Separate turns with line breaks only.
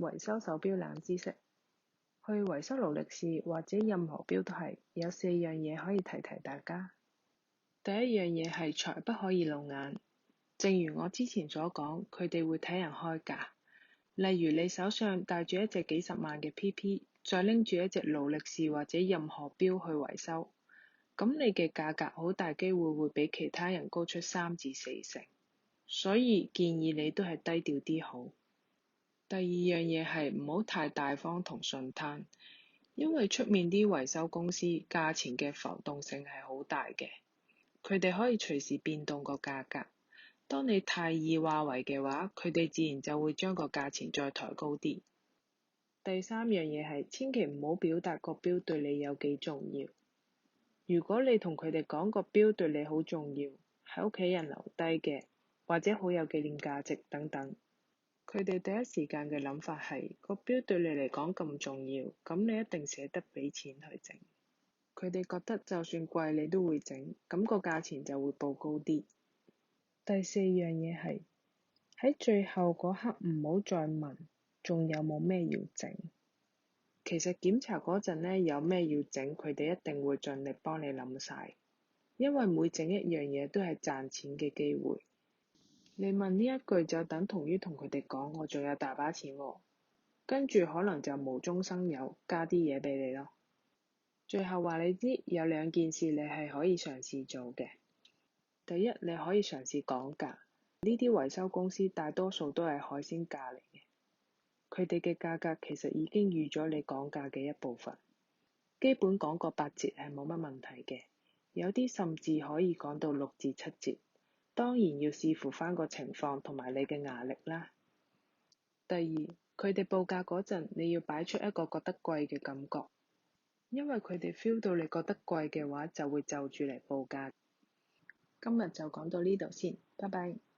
維修手錶冷知識。去維修勞力士或者任何錶都係，有4樣嘢可以提提大家。第一樣嘢係財不可以露眼。正如我之前所講，佢哋會睇人開價。例如你手上戴住一隻幾十萬嘅 PP， 再拎住一隻勞力士或者任何錶去維修，咁你嘅價格好大機會會比其他人高出3至4成。所以建議你都係低調啲好。第二樣嘢係唔好太大方同順攤，因為出面啲維修公司價錢嘅浮動性係好大嘅，佢哋可以隨時變動個價格。當你太易話為嘅話，佢哋自然就會將個價錢再抬高啲。第三樣嘢係千祈唔好表達個錶對你有幾重要。如果你同佢哋講個錶對你好重要，係屋企人留低嘅，或者好有紀念價值等等，佢哋第一時間嘅諗法係個錶對你嚟講咁重要，咁你一定捨得俾錢去整。佢哋覺得就算貴你都會整，咁個價錢就會報高啲。第四樣嘢係喺最後嗰刻唔好再問仲有冇咩要整。其實檢查嗰陣呢，有咩要整，佢哋一定會盡力幫你諗晒，因為每整一樣嘢都係賺錢嘅機會。你問呢一句就等同於同佢哋講我仲有大把錢喎，跟住可能就無中生有加啲嘢俾你咯。最後話你知有2件事你係可以嘗試做嘅。第一，你可以嘗試講價。呢啲維修公司大多數都係海鮮價嚟嘅，佢哋嘅價格其實已經預咗你講價嘅一部分，基本講個8折係冇乜問題嘅，有啲甚至可以講到6至7折，當然要視乎返個情況同埋你嘅牙力啦。第二，佢哋報價嗰陣你要擺出一個覺得貴嘅感覺，因為佢哋 feel 到你覺得貴嘅話就會就住嚟報價。今日就講到呢度先，拜拜。